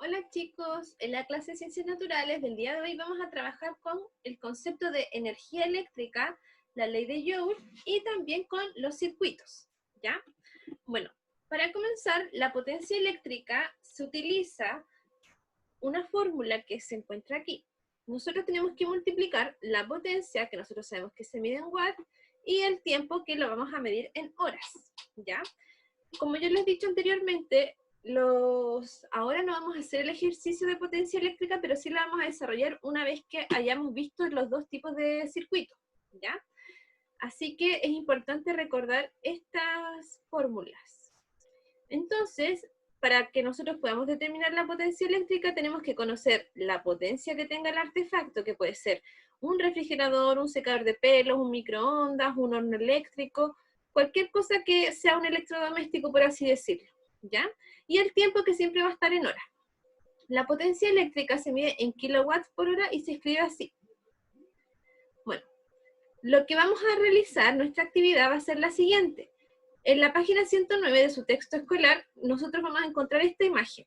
Hola chicos, en la clase de Ciencias Naturales del día de hoy vamos a trabajar con el concepto de energía eléctrica, la ley de Joule y también con los circuitos, ¿ya? Bueno, para comenzar, la potencia eléctrica se utiliza una fórmula que se encuentra aquí. Nosotros tenemos que multiplicar la potencia, que nosotros sabemos que se mide en watts, y el tiempo, que lo vamos a medir en horas, ¿ya? Como yo les he dicho anteriormente, ahora no vamos a hacer el ejercicio de potencia eléctrica, pero sí la vamos a desarrollar una vez que hayamos visto los dos tipos de circuitos, ¿ya? Así que es importante recordar estas fórmulas. Entonces, para que nosotros podamos determinar la potencia eléctrica, tenemos que conocer la potencia que tenga el artefacto, que puede ser un refrigerador, un secador de pelos, un microondas, un horno eléctrico, cualquier cosa que sea un electrodoméstico, por así decirlo, ¿ya? Y el tiempo, que siempre va a estar en horas. La potencia eléctrica se mide en kilowatts por hora y se escribe así. Bueno, lo que vamos a realizar, nuestra actividad va a ser la siguiente. En la página 109 de su texto escolar, nosotros vamos a encontrar esta imagen.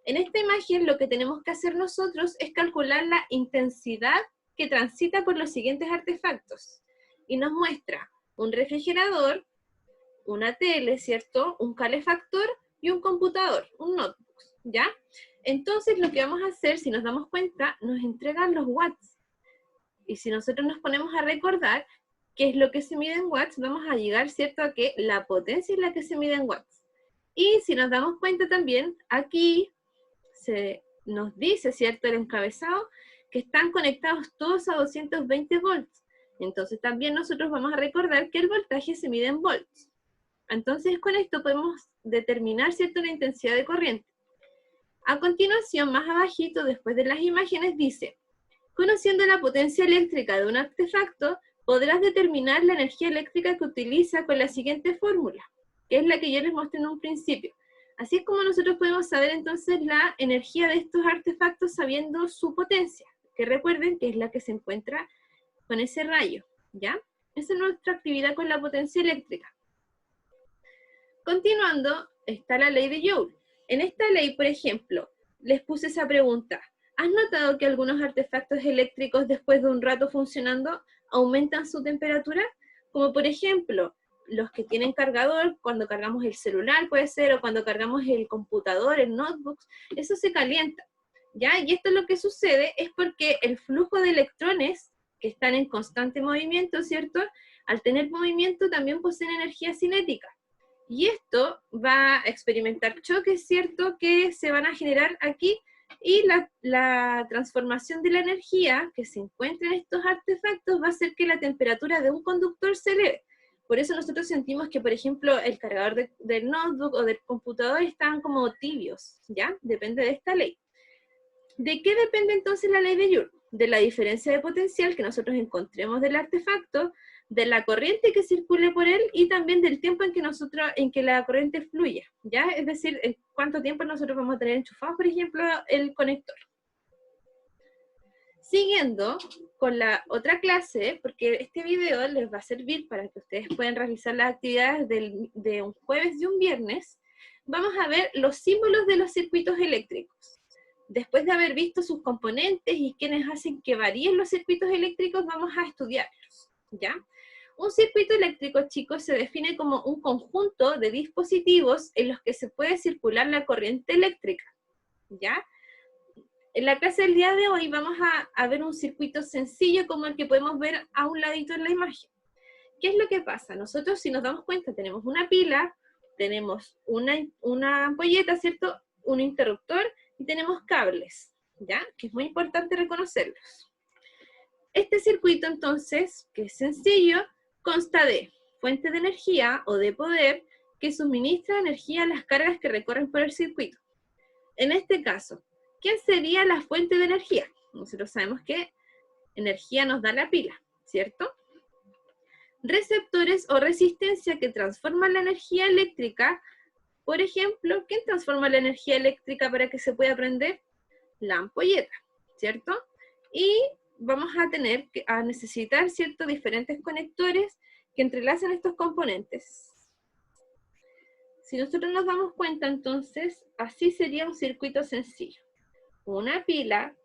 En esta imagen lo que tenemos que hacer nosotros es calcular la intensidad que transita por los siguientes artefactos. Y nos muestra un refrigerador, una tele, ¿cierto? Un calefactor y un computador, un notebook, ¿ya? Entonces lo que vamos a hacer, si nos damos cuenta, nos entregan los watts. Y si nosotros nos ponemos a recordar qué es lo que se mide en watts, vamos a llegar, ¿cierto?, a que la potencia es la que se mide en watts. Y si nos damos cuenta también, aquí se nos dice, ¿cierto?, el encabezado, que están conectados todos a 220 volts. Entonces también nosotros vamos a recordar que el voltaje se mide en volts. Entonces con esto podemos determinar, ¿cierto?, la intensidad de corriente. A continuación, más abajito, después de las imágenes, dice: conociendo la potencia eléctrica de un artefacto, podrás determinar la energía eléctrica que utiliza con la siguiente fórmula, que es la que yo les mostré en un principio. Así es como nosotros podemos saber entonces la energía de estos artefactos sabiendo su potencia, que recuerden que es la que se encuentra con ese rayo, ¿ya? Esa es nuestra actividad con la potencia eléctrica. Continuando, está la ley de Joule. En esta ley, por ejemplo, les puse esa pregunta: ¿has notado que algunos artefactos eléctricos después de un rato funcionando aumentan su temperatura? Como por ejemplo, los que tienen cargador, cuando cargamos el celular puede ser, o cuando cargamos el computador, el notebook, eso se calienta, ¿ya? Y esto lo que sucede es porque el flujo de electrones que están en constante movimiento, ¿cierto? Al tener movimiento también poseen energía cinética. Y esto va a experimentar choques, ¿cierto?, que se van a generar aquí, y la transformación de la energía que se encuentra en estos artefactos va a hacer que la temperatura de un conductor se eleve. Por eso nosotros sentimos que, por ejemplo, el cargador del notebook o del computador están como tibios, ¿ya? Depende de esta ley. ¿De qué depende entonces la ley de Joule? De la diferencia de potencial que nosotros encontremos del artefacto, de la corriente que circule por él y también del tiempo en que la corriente fluya, ¿ya? Es decir, en cuánto tiempo nosotros vamos a tener enchufado, por ejemplo, el conector. Siguiendo con la otra clase, porque este video les va a servir para que ustedes puedan realizar las actividades de un jueves y un viernes, vamos a ver los símbolos de los circuitos eléctricos. Después de haber visto sus componentes y quienes hacen que varíen los circuitos eléctricos, vamos a estudiarlos, ¿ya? Un circuito eléctrico, chicos, se define como un conjunto de dispositivos en los que se puede circular la corriente eléctrica, ¿ya? En la clase del día de hoy vamos a ver un circuito sencillo como el que podemos ver a un ladito en la imagen. ¿Qué es lo que pasa? Nosotros, si nos damos cuenta, tenemos una pila, tenemos una ampolleta, ¿cierto?, un interruptor, y tenemos cables, ¿ya? Que es muy importante reconocerlos. Este circuito, entonces, que es sencillo, consta de fuente de energía o de poder que suministra energía a las cargas que recorren por el circuito. En este caso, ¿quién sería la fuente de energía? Nosotros sabemos que energía nos da la pila, ¿cierto? Receptores o resistencia que transforman la energía eléctrica. Por ejemplo, ¿quién transforma la energía eléctrica para que se pueda prender? La ampolleta, ¿cierto? Y vamos a necesitar, ¿cierto?, diferentes conectores que entrelazan estos componentes. Si nosotros nos damos cuenta, entonces, así sería un circuito sencillo. una pila,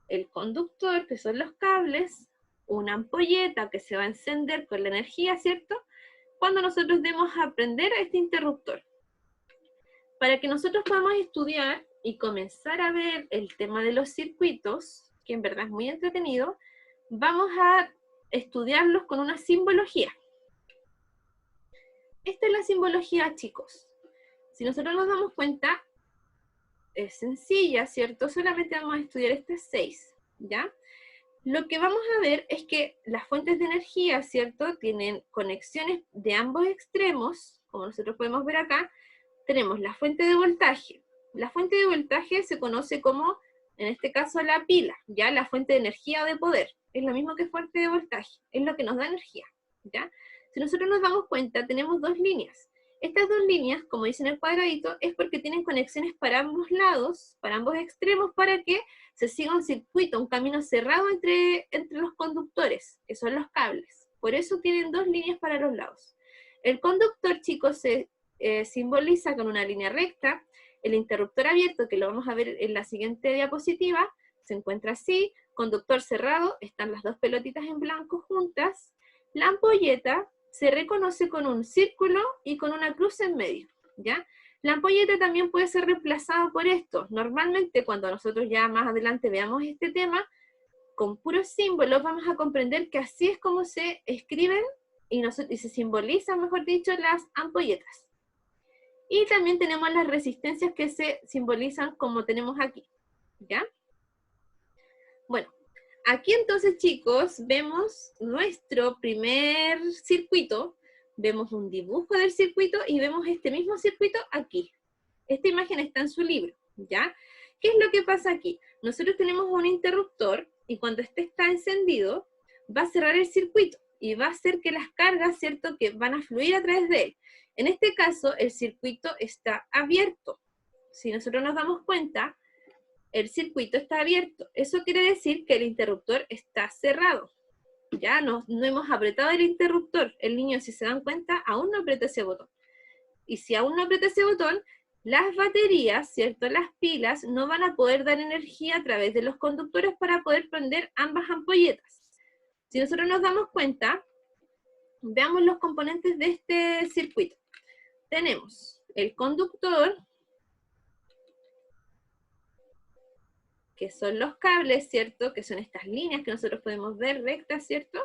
el conductor, que son los cables, una ampolleta que se va a encender con la energía, ¿cierto? Cuando nosotros demos a prender a este interruptor. Para que nosotros podamos estudiar y comenzar a ver el tema de los circuitos, que en verdad es muy entretenido, vamos a estudiarlos con una simbología. Esta es la simbología, chicos. Si nosotros nos damos cuenta, es sencilla, ¿cierto? Solamente vamos a estudiar estas 6, ¿ya? Lo que vamos a ver es que las fuentes de energía, ¿cierto? Tienen conexiones de ambos extremos, como nosotros podemos ver acá. Tenemos la fuente de voltaje. La fuente de voltaje se conoce como, en este caso, la pila, ¿ya? La fuente de energía o de poder. Es lo mismo que fuente de voltaje, es lo que nos da energía, ¿ya? Si nosotros nos damos cuenta, tenemos 2 líneas. Estas 2 líneas, como dice en el cuadradito, es porque tienen conexiones para ambos lados, para ambos extremos, para que se siga un circuito, un camino cerrado entre los conductores, que son los cables. Por eso tienen 2 líneas para los lados. El conductor, chicos, se simboliza con una línea recta. El interruptor abierto, que lo vamos a ver en la siguiente diapositiva, se encuentra así. Conductor cerrado, están las 2 pelotitas en blanco juntas. La ampolleta se reconoce con un círculo y con una cruz en medio, ¿ya? La ampolleta también puede ser reemplazada por esto. Normalmente, cuando nosotros ya más adelante veamos este tema, con puros símbolos vamos a comprender que así es como se escriben y se simbolizan, mejor dicho, las ampolletas. Y también tenemos las resistencias que se simbolizan como tenemos aquí, ¿ya? Bueno, aquí entonces, chicos, vemos nuestro primer circuito, vemos un dibujo del circuito y vemos este mismo circuito aquí. Esta imagen está en su libro, ¿ya? ¿Qué es lo que pasa aquí? Nosotros tenemos un interruptor y cuando este está encendido, va a cerrar el circuito y va a hacer que las cargas, ¿cierto?, que van a fluir a través de él. En este caso, el circuito está abierto. Si nosotros nos damos cuenta, el circuito está abierto. Eso quiere decir que el interruptor está cerrado. Ya no hemos apretado el interruptor. El niño, si se dan cuenta, aún no aprieta ese botón. Y si aún no aprieta ese botón, las baterías, ¿cierto?, las pilas, no van a poder dar energía a través de los conductores para poder prender ambas ampolletas. Si nosotros nos damos cuenta, veamos los componentes de este circuito. Tenemos el conductor, que son los cables, ¿cierto? Que son estas líneas que nosotros podemos ver rectas, ¿cierto?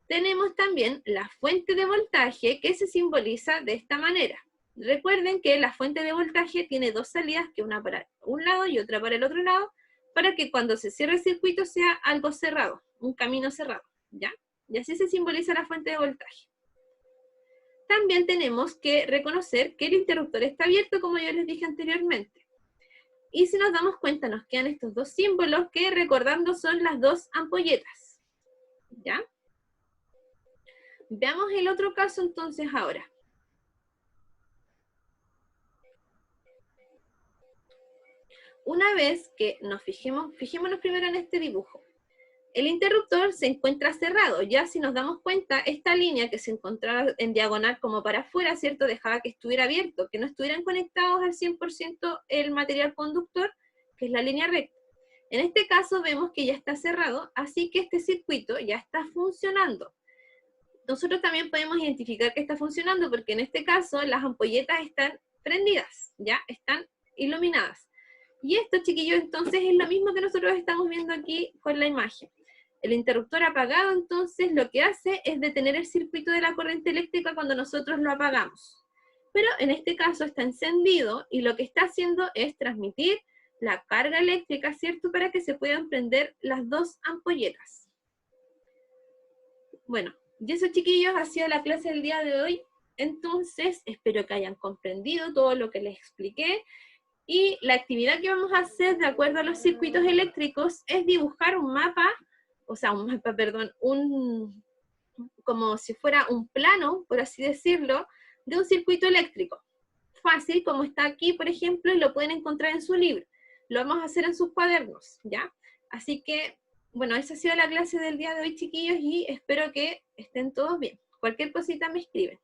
Tenemos también la fuente de voltaje, que se simboliza de esta manera. Recuerden que la fuente de voltaje tiene 2 salidas, que una para un lado y otra para el otro lado, para que cuando se cierre el circuito sea algo cerrado, un camino cerrado, ¿ya? Y así se simboliza la fuente de voltaje. También tenemos que reconocer que el interruptor está abierto, como yo les dije anteriormente. Y si nos damos cuenta, nos quedan estos 2 símbolos que, recordando, son las 2 ampolletas, ¿ya? Veamos el otro caso entonces ahora. Una vez que nos fijémonos primero en este dibujo. El interruptor se encuentra cerrado. Ya si nos damos cuenta, esta línea que se encontraba en diagonal como para afuera, ¿cierto?, dejaba que estuviera abierto, que no estuvieran conectados al 100% el material conductor, que es la línea recta. En este caso vemos que ya está cerrado, así que este circuito ya está funcionando. Nosotros también podemos identificar que está funcionando porque en este caso las ampolletas están prendidas, ya están iluminadas. Y esto, chiquillos, entonces es lo mismo que nosotros estamos viendo aquí con la imagen. El interruptor apagado, entonces, lo que hace es detener el circuito de la corriente eléctrica cuando nosotros lo apagamos. Pero en este caso está encendido y lo que está haciendo es transmitir la carga eléctrica, ¿cierto?, para que se puedan prender las 2 ampolletas. Bueno, y eso, chiquillos, ha sido la clase del día de hoy. Entonces, espero que hayan comprendido todo lo que les expliqué. Y la actividad que vamos a hacer, de acuerdo a los circuitos eléctricos, es dibujar un mapa, como si fuera un plano, por así decirlo, de un circuito eléctrico. Fácil, como está aquí, por ejemplo, y lo pueden encontrar en su libro. Lo vamos a hacer en sus cuadernos, ¿ya? Así que, bueno, esa ha sido la clase del día de hoy, chiquillos, y espero que estén todos bien. Cualquier cosita me escriben.